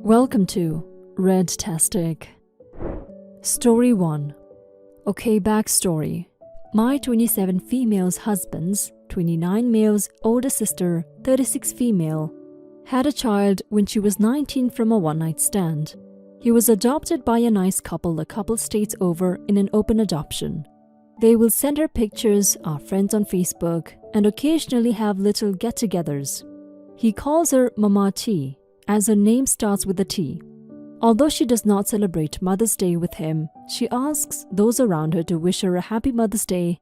Welcome to Red-tastic. Story 1. Okay, backstory. My 27 females husbands, 29 males, older sister, 36 female, had a child when she was 19 from a one-night stand. He was adopted by a nice couple a couple states over in an open adoption. They will send her pictures, are friends on Facebook, and occasionally have little get-togethers. He calls her Mama T, as her name starts with a T. Although she does not celebrate Mother's Day with him, she asks those around her to wish her a happy Mother's Day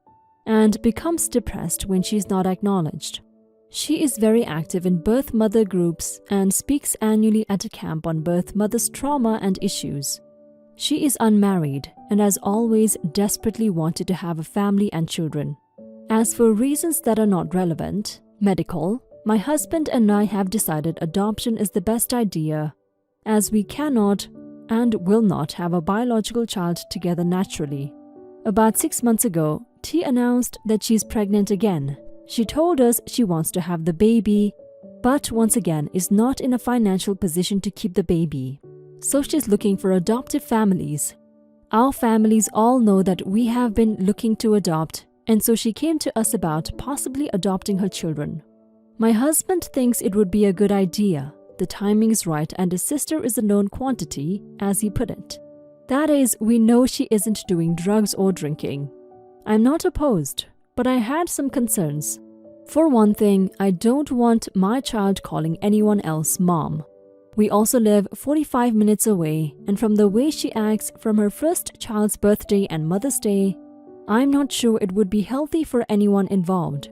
and becomes depressed when she is not acknowledged. She is very active in birth mother groups and speaks annually at a camp on birth mother's trauma and issues. She is unmarried and has always desperately wanted to have a family and children. As for reasons that are not relevant, medical, my husband and I have decided adoption is the best idea, as we cannot and will not have a biological child together naturally. About 6 months ago, T announced that she's pregnant again. She told us she wants to have the baby, but once again is not in a financial position to keep the baby. So she's looking for adoptive families. Our families all know that we have been looking to adopt, and so she came to us about possibly adopting her children. My husband thinks it would be a good idea. The timing is right and his sister is a known quantity, as he put it. That is, we know she isn't doing drugs or drinking. I'm not opposed, but I had some concerns. For one thing, I don't want my child calling anyone else mom. We also live 45 minutes away, and from the way she acts from her first child's birthday and Mother's Day, I'm not sure it would be healthy for anyone involved.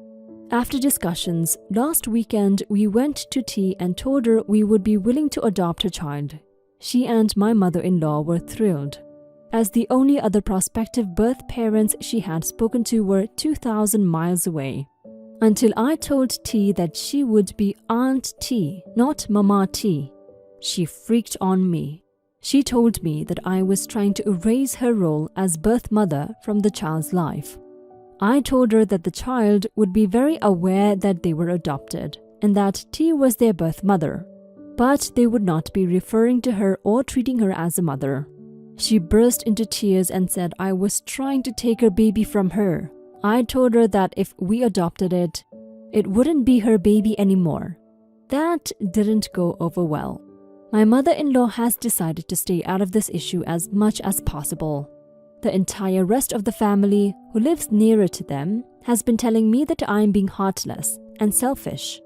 After discussions, last weekend we went to T and told her we would be willing to adopt her child. She and my mother-in-law were thrilled, as the only other prospective birth parents she had spoken to were 2,000 miles away. Until I told T that she would be Aunt T, not Mama T. She freaked on me. She told me that I was trying to erase her role as birth mother from the child's life. I told her that the child would be very aware that they were adopted and that T was their birth mother, but they would not be referring to her or treating her as a mother. She burst into tears and said I was trying to take her baby from her. I told her that if we adopted it, it wouldn't be her baby anymore. That didn't go over well. My mother-in-law has decided to stay out of this issue as much as possible. The entire rest of the family, who lives nearer to them, has been telling me that I'm being heartless and selfish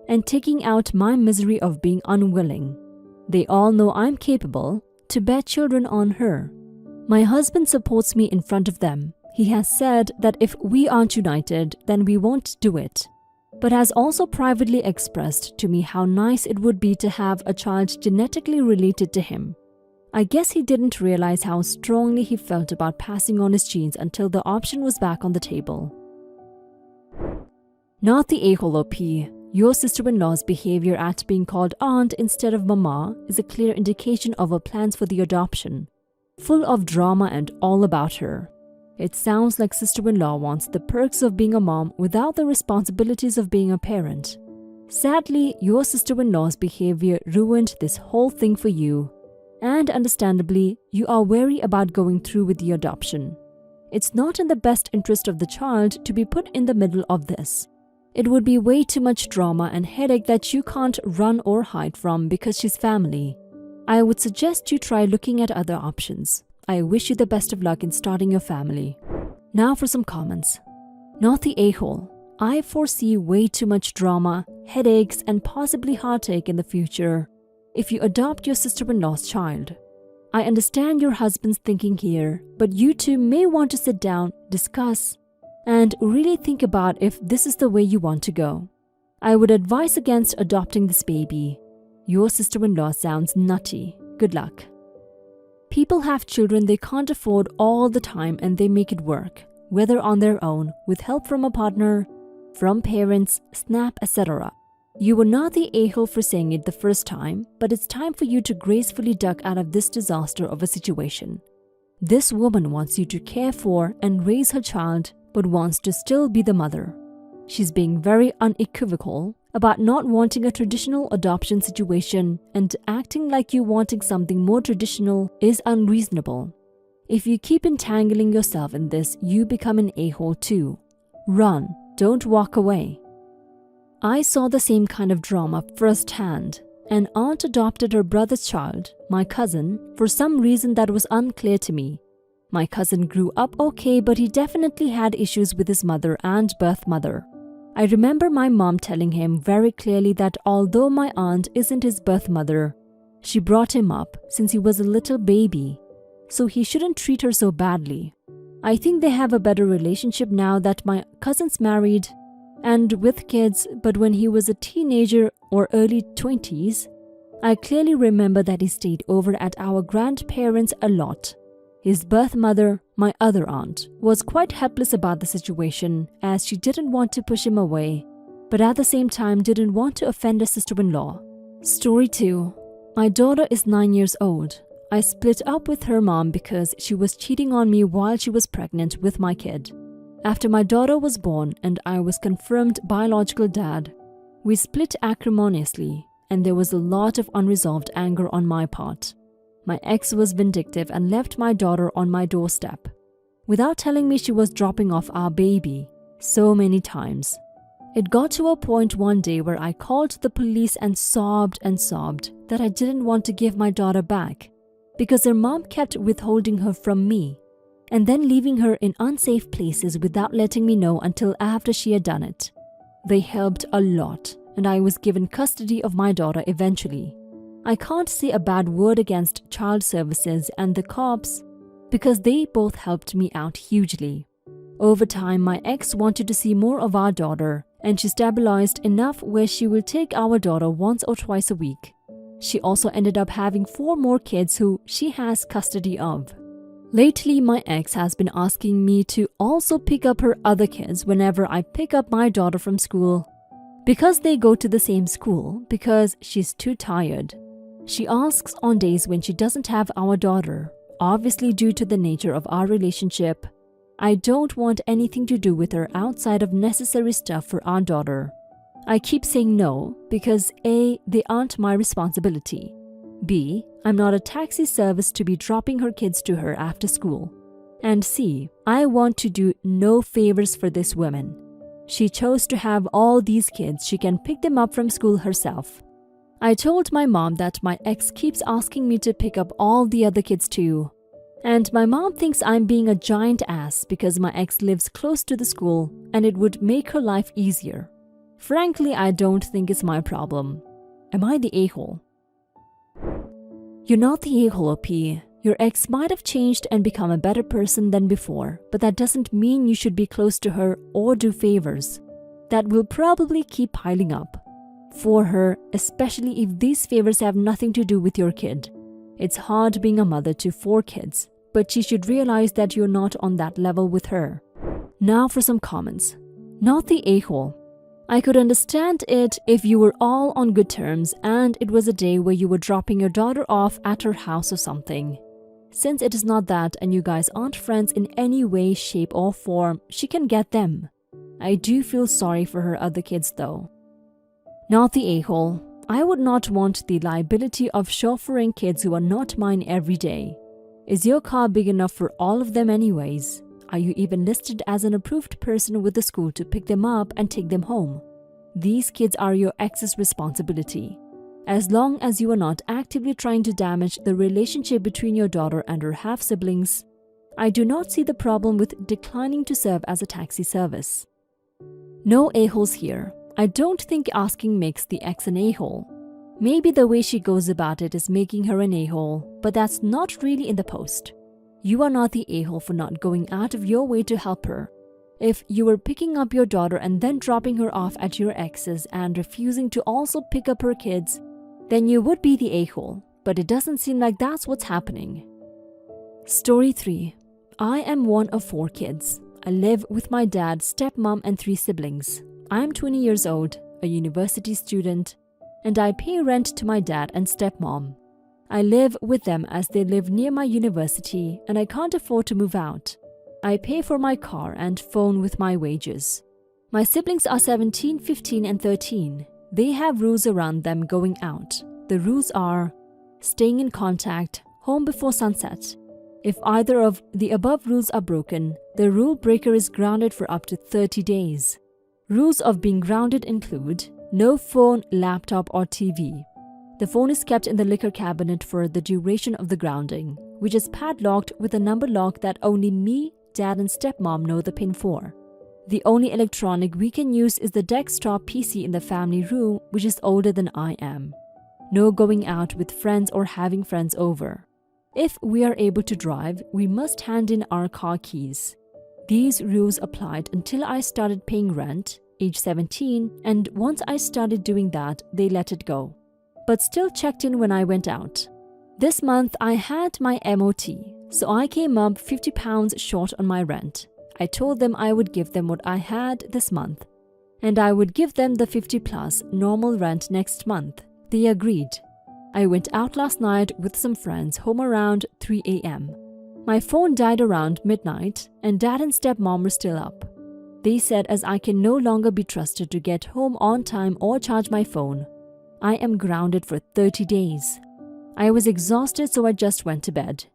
and taking out my misery of being unwilling. They all know I'm capable to bear children on her. My husband supports me in front of them. He has said that if we aren't united, then we won't do it, but has also privately expressed to me how nice it would be to have a child genetically related to him. I guess he didn't realize how strongly he felt about passing on his genes until the option was back on the table. Not the a-hole OP. Your sister-in-law's behavior at being called aunt instead of mama is a clear indication of her plans for the adoption, full of drama and all about her. It sounds like sister-in-law wants the perks of being a mom without the responsibilities of being a parent. Sadly, your sister-in-law's behavior ruined this whole thing for you. And understandably, you are wary about going through with the adoption. It's not in the best interest of the child to be put in the middle of this. It would be way too much drama and headache that you can't run or hide from because she's family. I would suggest you try looking at other options. I wish you the best of luck in starting your family. Now for some comments. Not the a-hole. I foresee way too much drama, headaches, and possibly heartache in the future if you adopt your sister-in-law's child. I understand your husband's thinking here, but you two may want to sit down, discuss, and really think about if this is the way you want to go. I would advise against adopting this baby. Your sister-in-law sounds nutty. Good luck. People have children they can't afford all the time and they make it work, whether on their own, with help from a partner, from parents, SNAP, etc. You were not the a-hole for saying it the first time, but it's time for you to gracefully duck out of this disaster of a situation. This woman wants you to care for and raise her child, but wants to still be the mother. She's being very unequivocal about not wanting a traditional adoption situation and acting like you wanting something more traditional is unreasonable. If you keep entangling yourself in this, you become an a-hole too. Run, don't walk away. I saw the same kind of drama firsthand. An aunt adopted her brother's child, my cousin, for some reason that was unclear to me. My cousin grew up okay, but he definitely had issues with his mother and birth mother. I remember my mom telling him very clearly that although my aunt isn't his birth mother, she brought him up since he was a little baby, so he shouldn't treat her so badly. I think they have a better relationship now that my cousin's married and with kids, but when he was a teenager or early 20s, I clearly remember that he stayed over at our grandparents a lot. His birth mother, my other aunt, was quite helpless about the situation as she didn't want to push him away, but at the same time didn't want to offend her sister-in-law. Story 2. My daughter is 9 years old. I split up with her mom because she was cheating on me while she was pregnant with my kid. After my daughter was born and I was confirmed biological dad, we split acrimoniously, and there was a lot of unresolved anger on my part. My ex was vindictive and left my daughter on my doorstep, without telling me she was dropping off our baby so many times. It got to a point one day where I called the police and sobbed that I didn't want to give my daughter back because her mom kept withholding her from me and then leaving her in unsafe places without letting me know until after she had done it. They helped a lot, and I was given custody of my daughter eventually. I can't say a bad word against child services and the cops because they both helped me out hugely. Over time, my ex wanted to see more of our daughter, and she stabilized enough where she will take our daughter once or twice a week. She also ended up having 4 more kids who she has custody of. Lately, my ex has been asking me to also pick up her other kids whenever I pick up my daughter from school because they go to the same school because she's too tired. She asks on days when she doesn't have our daughter, obviously due to the nature of our relationship. I don't want anything to do with her outside of necessary stuff for our daughter. I keep saying no because A, they aren't my responsibility. B, I'm not a taxi service to be dropping her kids to her after school. And C, I want to do no favors for this woman. She chose to have all these kids. She can pick them up from school herself. I told my mom that my ex keeps asking me to pick up all the other kids too. And my mom thinks I'm being a giant ass because my ex lives close to the school and it would make her life easier. Frankly, I don't think it's my problem. Am I the a-hole? You're not the a-hole, OP. Your ex might have changed and become a better person than before, but that doesn't mean you should be close to her or do favors. That will probably keep piling up for her, especially if these favors have nothing to do with your kid. It's hard being a mother to 4 kids, but she should realize that you're not on that level with her. Now for some comments. Not the a-hole. I could understand it if you were all on good terms and it was a day where you were dropping your daughter off at her house or something. Since it is not that and you guys aren't friends in any way, shape or form, she can get them. I do feel sorry for her other kids though. Not the a-hole. I would not want the liability of chauffeuring kids who are not mine every day. Is your car big enough for all of them anyways? Are you even listed as an approved person with the school to pick them up and take them home? These kids are your ex's responsibility. As long as you are not actively trying to damage the relationship between your daughter and her half-siblings, I do not see the problem with declining to serve as a taxi service. No a-holes here. I don't think asking makes the ex an a-hole. Maybe the way she goes about it is making her an a-hole, but that's not really in the post. You are not the a-hole for not going out of your way to help her. If you were picking up your daughter and then dropping her off at your ex's and refusing to also pick up her kids, then you would be the a-hole, but it doesn't seem like that's what's happening. Story 3. I am one of 4 kids. I live with my dad, stepmom and 3 siblings. I am 20 years old, a university student, and I pay rent to my dad and stepmom. I live with them as they live near my university and I can't afford to move out. I pay for my car and phone with my wages. My siblings are 17, 15 and 13. They have rules around them going out. The rules are staying in contact, home before sunset. If either of the above rules are broken, the rule breaker is grounded for up to 30 days. Rules of being grounded include no phone, laptop, or TV. The phone is kept in the liquor cabinet for the duration of the grounding, which is padlocked with a number lock that only me, dad, and stepmom know the pin for. The only electronic we can use is the desktop PC in the family room, which is older than I am. No going out with friends or having friends over. If we are able to drive, we must hand in our car keys. These rules applied until I started paying rent, age 17, and once I started doing that, they let it go. But still checked in when I went out. This month I had my MOT, so I came up £50 short on my rent. I told them I would give them what I had this month, and I would give them the 50 plus normal rent next month. They agreed. I went out last night with some friends home around 3 a.m. My phone died around midnight and dad and stepmom were still up. They said as I can no longer be trusted to get home on time or charge my phone, I am grounded for 30 days. I was exhausted, so I just went to bed.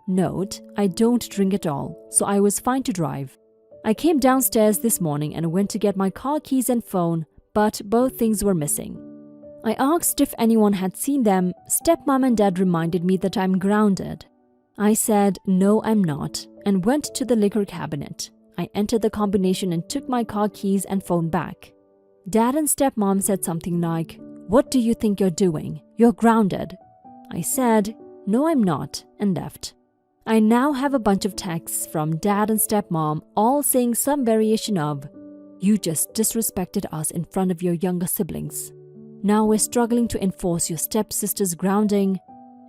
Note, I don't drink at all, so I was fine to drive. I came downstairs this morning and went to get my car keys and phone, but both things were missing. I asked if anyone had seen them. Stepmom and dad reminded me that I'm grounded. I said, no, I'm not, and went to the liquor cabinet. I entered the combination and took my car keys and phone back. Dad and stepmom said something like, "What do you think you're doing? You're grounded." I said, "No, I'm not," and left. I now have a bunch of texts from dad and stepmom, all saying some variation of, "You just disrespected us in front of your younger siblings. Now we're struggling to enforce your stepsister's grounding,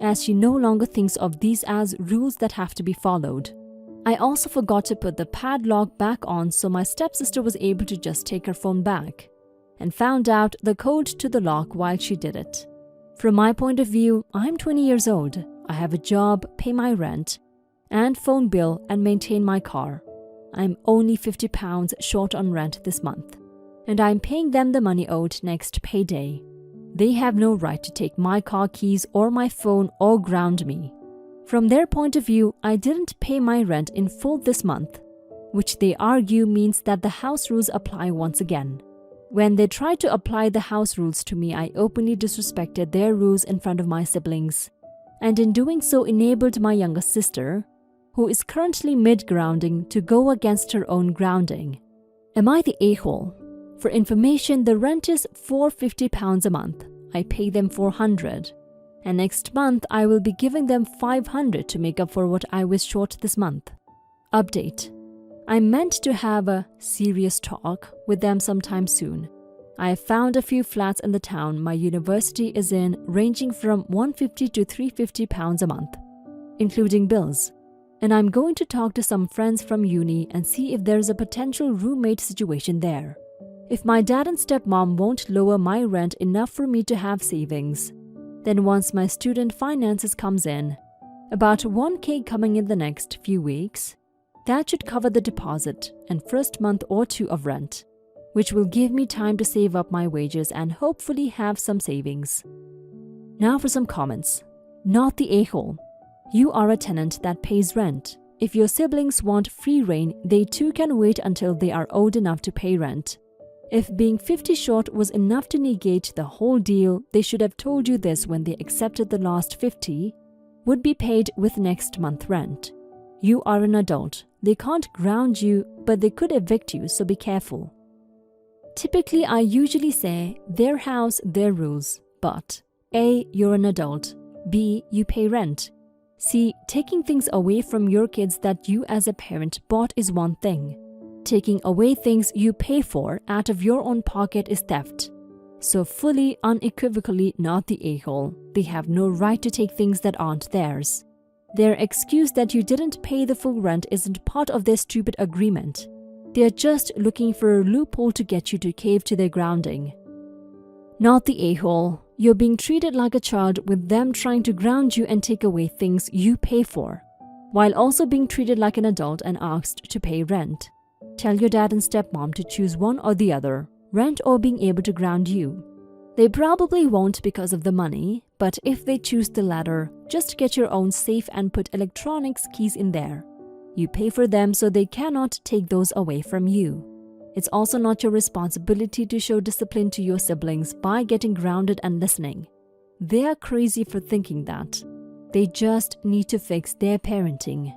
as she no longer thinks of these as rules that have to be followed. I also forgot to put the padlock back on, so my stepsister was able to just take her phone back, and found out the code to the lock while she did it. From my point of view, I'm 20 years old. I have a job, pay my rent, and phone bill, and maintain my car. I'm only £50 short on rent this month, and I'm paying them the money owed next payday. They have no right to take my car keys or my phone or ground me. From their point of view, I didn't pay my rent in full this month, which they argue means that the house rules apply once again. When they tried to apply the house rules to me, I openly disrespected their rules in front of my siblings, and in doing so enabled my younger sister, who is currently mid-grounding, to go against her own grounding. Am I the a-hole? For information, the rent is £450 a month. I pay them £400. And next month, I will be giving them £500 to make up for what I was short this month. Update. I meant to have a serious talk with them sometime soon. I have found a few flats in the town my university is in, ranging from £150 to £350 a month, including bills. And I'm going to talk to some friends from uni and see if there's a potential roommate situation there. If my dad and stepmom won't lower my rent enough for me to have savings, then once my student finances comes in, about 1k coming in the next few weeks, that should cover the deposit and first month or two of rent, which will give me time to save up my wages and hopefully have some savings. Now for some comments. Not the a-hole. You are a tenant that pays rent. If your siblings want free rein, they too can wait until they are old enough to pay rent. If being 50 short was enough to negate the whole deal, they should have told you this when they accepted the last 50 would be paid with next month rent. You are an adult. They can't ground you, but they could evict you, so be careful. Typically, I usually say, their house, their rules, but A, you're an adult, B, you pay rent. C, taking things away from your kids that you as a parent bought is one thing. Taking away things you pay for out of your own pocket is theft. So fully, unequivocally not the a-hole. They have no right to take things that aren't theirs. Their excuse that you didn't pay the full rent isn't part of their stupid agreement. They are just looking for a loophole to get you to cave to their grounding. Not the a-hole. You're being treated like a child with them trying to ground you and take away things you pay for, while also being treated like an adult and asked to pay rent. Tell your dad and stepmom to choose one or the other, rent or being able to ground you. They probably won't because of the money, but if they choose the latter, just get your own safe and put electronics keys in there. You pay for them so they cannot take those away from you. It's also not your responsibility to show discipline to your siblings by getting grounded and listening. They are crazy for thinking that. They just need to fix their parenting.